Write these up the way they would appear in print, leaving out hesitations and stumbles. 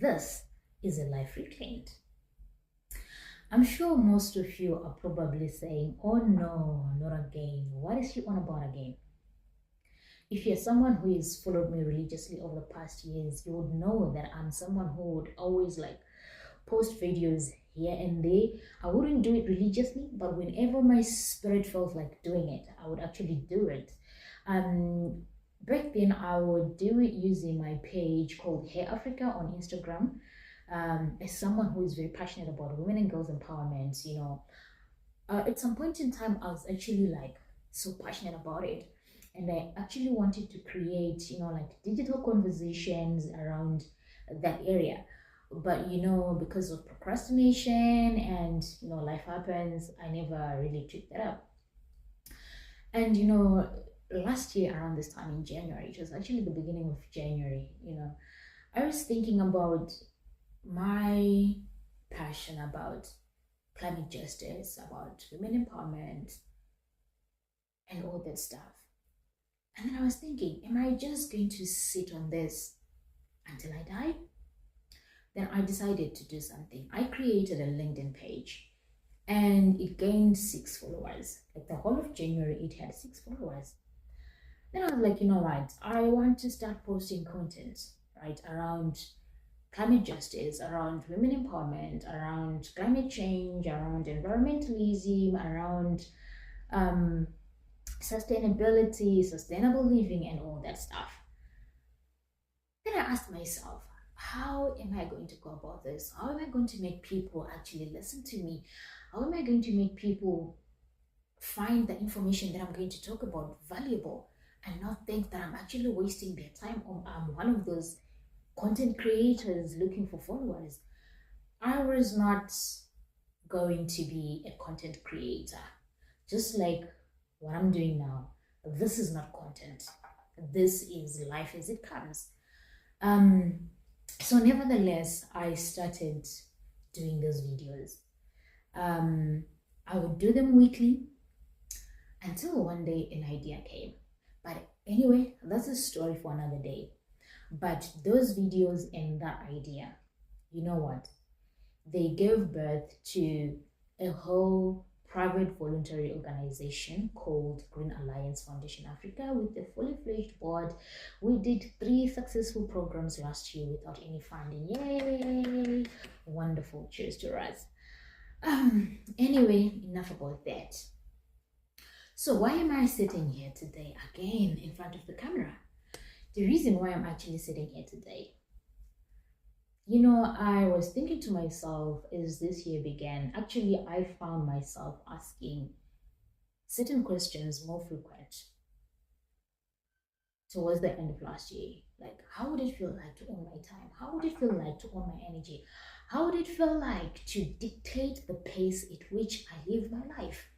This is a life reclaimed. I'm sure most of you are probably saying, oh no, not again. What is she on about again? If you're someone who has followed me religiously over the past years, you would know that I'm someone who would always like post videos here and there. I wouldn't do it religiously, but whenever my spirit felt like doing it, I would actually do it. Um, Back then, I would do it using my page called Hair Africa on Instagram. As someone who is very passionate about women and girls empowerment, at some point in time, I was actually like so passionate about it. And I actually wanted to create, like digital conversations around that area. But, because of procrastination and, life happens, I never really took that up. And, last year around this time in January, it was actually the beginning of January, I was thinking about my passion about climate justice, about women empowerment, and all that stuff. And then I was thinking, am I just going to sit on this until I die? Then I decided to do something. I created a LinkedIn page and it gained 6 followers. Like the whole of January, it had 6 followers. Then I was like, you know what? I want to start posting content, right, around climate justice, around women empowerment, around climate change, around environmentalism, around sustainability, sustainable living, and all that stuff. Then I asked myself, how am I going to go about this? How am I going to make people actually listen to me? How am I going to make people find the information that I'm going to talk about valuable and not think that I'm actually wasting their time, or I'm one of those content creators looking for followers? I was not going to be a content creator, just like what I'm doing now. This is not content. This is life as it comes. So nevertheless, I started doing those videos. I would do them weekly until one day an idea came. But anyway, that's a story for another day. But those videos and that idea, you know what? They gave birth to a whole private voluntary organization called Green Alliance Foundation Africa with a fully fledged board. We did 3 successful programs last year without any funding. Yay! Wonderful. Cheers to us. Anyway, enough about that. So why am I sitting here today again in front of the camera? The reason why I'm actually sitting here today, I was thinking to myself as this year began, actually, I found myself asking certain questions more frequent towards the end of last year. Like, how would it feel like to own my time? How would it feel like to own my energy? How would it feel like to dictate the pace at which I live my life?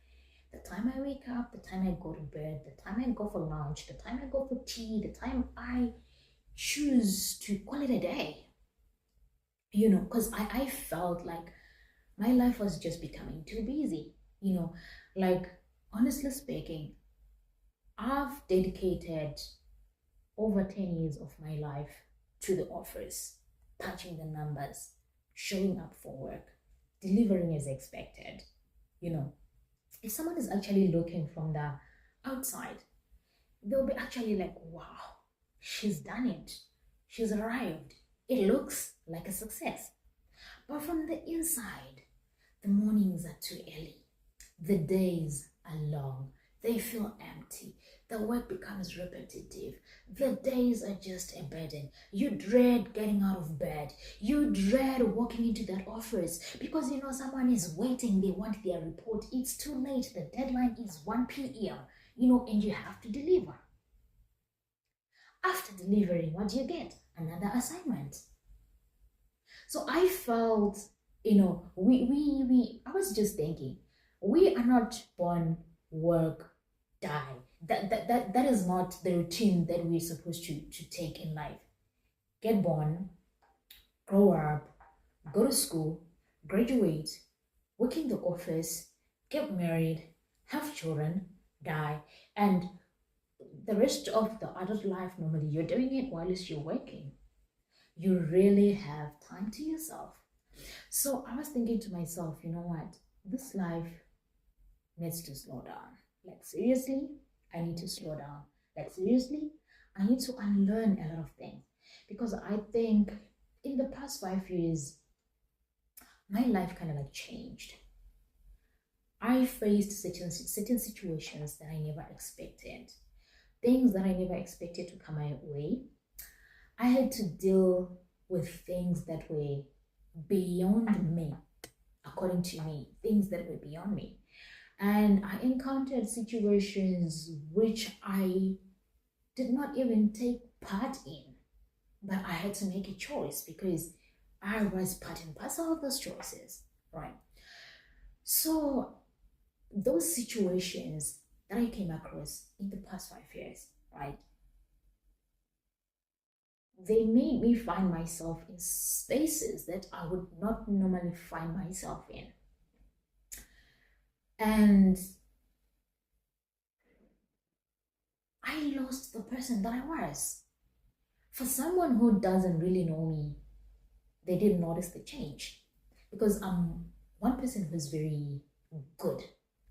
The time I wake up, the time I go to bed, the time I go for lunch, the time I go for tea, the time I choose to call it a day. Because I felt like my life was just becoming too busy. Like, honestly speaking, I've dedicated over 10 years of my life to the office, touching the numbers, showing up for work, delivering as expected. If someone is actually looking from the outside, they'll be actually like, wow, she's done it. She's arrived. It looks like a success. But from the inside, the mornings are too early. The days are long. They feel empty. The work becomes repetitive. The days are just a burden. You dread getting out of bed. You dread walking into that office because someone is waiting. They want their report. It's too late. The deadline is 1 p.m. And you have to deliver. After delivering, what do you get? Another assignment. So I felt, I was just thinking, we are not born, work, die. That is not the routine that we're supposed to take in life. Get born, grow up, go to school, graduate, work in the office, get married, have children, die, and the rest of the adult life, normally you're doing it while you're working. You really have time to yourself. So I was thinking to myself, you know what? This life needs to slow down. Like, seriously, I need to slow down. Like, seriously, I need to unlearn a lot of things. Because I think in the past 5 years, my life kind of like changed. I faced certain situations that I never expected, things that I never expected to come my way. I had to deal with things that were beyond me, according to me, things that were beyond me. And I encountered situations which I did not even take part in, but I had to make a choice because I was part and parcel of those choices, right? So those situations that I came across in the past 5 years, right? They made me find myself in spaces that I would not normally find myself in. And I lost the person that I was. For someone who doesn't really know me, they didn't notice the change because I'm one person who's very good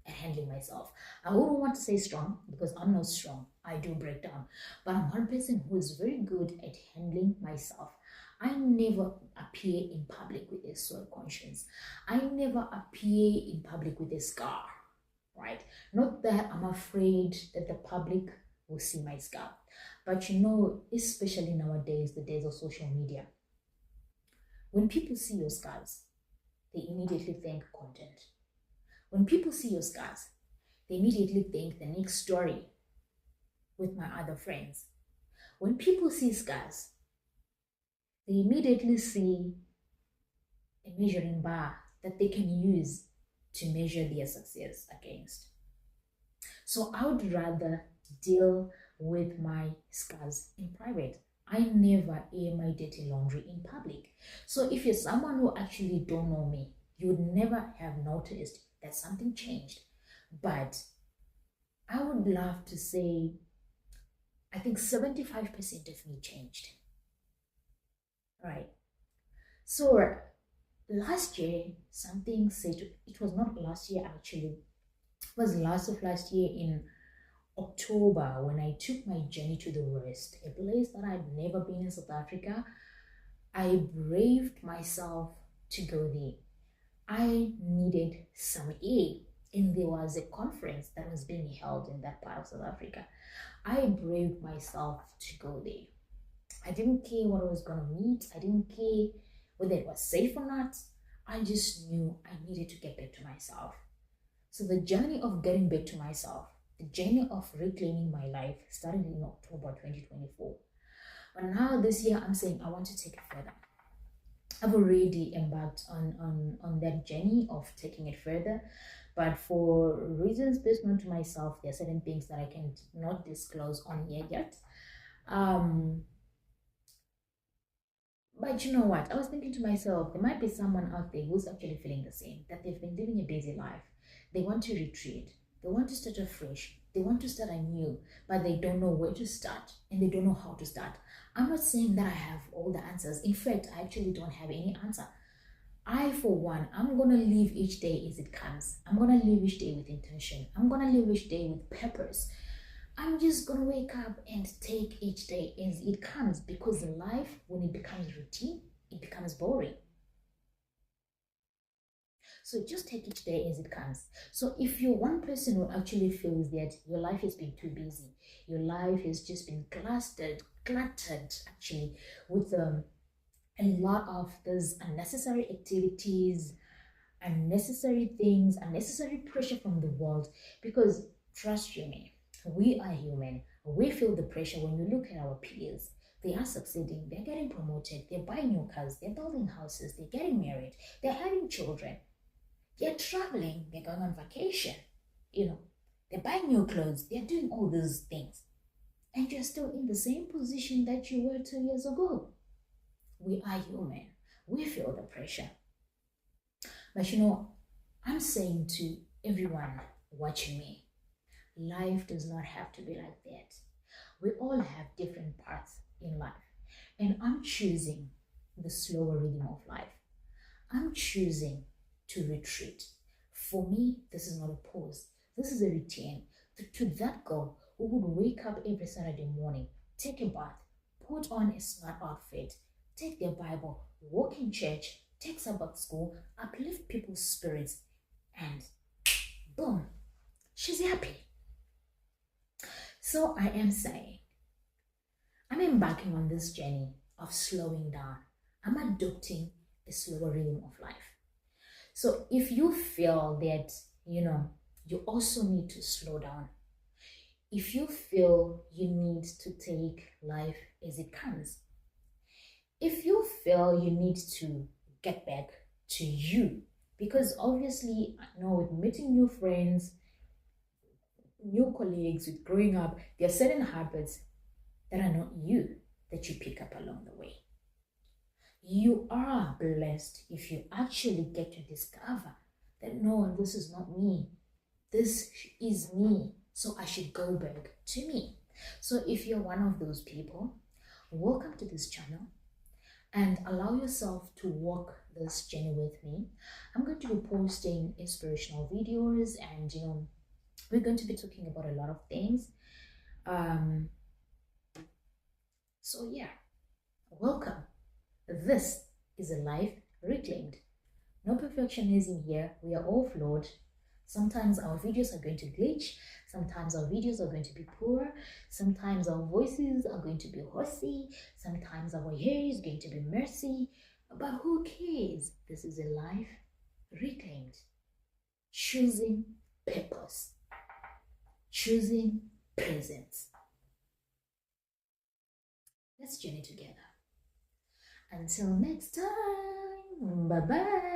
at handling myself. I wouldn't want to say strong because I'm not strong. I do break down. But I'm one person who is very good at handling myself. I never appear in public with a sore conscience. I never appear in public with a scar, right? Not that I'm afraid that the public will see my scar. But you know, especially nowadays, the days of social media, when people see your scars, they immediately think content. When people see your scars, they immediately think the next story with my other friends. When people see scars, they immediately see a measuring bar that they can use to measure their success against. So I would rather deal with my scars in private. I never air my dirty laundry in public. So if you're someone who actually don't know me, you would never have noticed that something changed. But I would love to say, I think 75% of me changed. Right. So last year, something said, it was not last year actually, it was last of last year in October when I took my journey to the West, a place that I'd never been in South Africa. I braved myself to go there. I needed some air, and there was a conference that was being held in that part of South Africa. I braved myself to go there. I didn't care what I was going to meet, I didn't care whether it was safe or not. I just knew I needed to get back to myself. So the journey of getting back to myself, the journey of reclaiming my life started in October 2024. But now this year, I'm saying I want to take it further. I've already embarked on that journey of taking it further. But for reasons based on to myself, there are certain things that I can not disclose on here yet. But you know what? I was thinking to myself, there might be someone out there who's actually feeling the same, that they've been living a busy life. They want to retreat. They want to start afresh. They want to start anew, but they don't know where to start and they don't know how to start. I'm not saying that I have all the answers. In fact, I actually don't have any answer. I, for one, I'm going to live each day as it comes. I'm going to live each day with intention. I'm going to live each day with purpose. I'm just going to wake up and take each day as it comes, because life, when it becomes routine, it becomes boring. So just take each day as it comes. So if you're one person who actually feels that your life has been too busy, your life has just been cluttered actually with a lot of those unnecessary activities, unnecessary things, unnecessary pressure from the world, because trust you me, we are human. We feel the pressure when we look at our peers. They are succeeding, they're getting promoted, they're buying new cars, they're building houses, they're getting married, they're having children, they're traveling, they're going on vacation, they're buying new clothes, they're doing all these things. And you're still in the same position that you were 2 years ago. We are human. We feel the pressure. But I'm saying to everyone watching me, life does not have to be like that. We all have different paths in life. And I'm choosing the slower rhythm of life. I'm choosing to retreat. For me, this is not a pause. This is a return to that girl who would wake up every Saturday morning, take a bath, put on a smart outfit, take their Bible, walk in church, take Sabbath school, uplift people's spirits, and boom, she's happy. So I am saying, I'm embarking on this journey of slowing down. I'm adopting a slower rhythm of life. So if you feel that, you also need to slow down, if you feel you need to take life as it comes, if you feel you need to get back to you, because obviously, with meeting new friends, new colleagues, with growing up, there are certain habits that are not you that you pick up along the way. You are blessed if you actually get to discover that no, this is not me. This is me. So I should go back to me. So if you're one of those people, welcome to this channel and allow yourself to walk this journey with me. I'm going to be posting inspirational videos, and we're going to be talking about a lot of things. So yeah, welcome. This is a life reclaimed. No perfectionism here. We are all flawed. Sometimes our videos are going to glitch. Sometimes our videos are going to be poor. Sometimes our voices are going to be horsey. Sometimes our hair is going to be messy. But who cares? This is a life reclaimed. Choosing purpose. Choosing presence. Let's journey together. Until next time, bye-bye.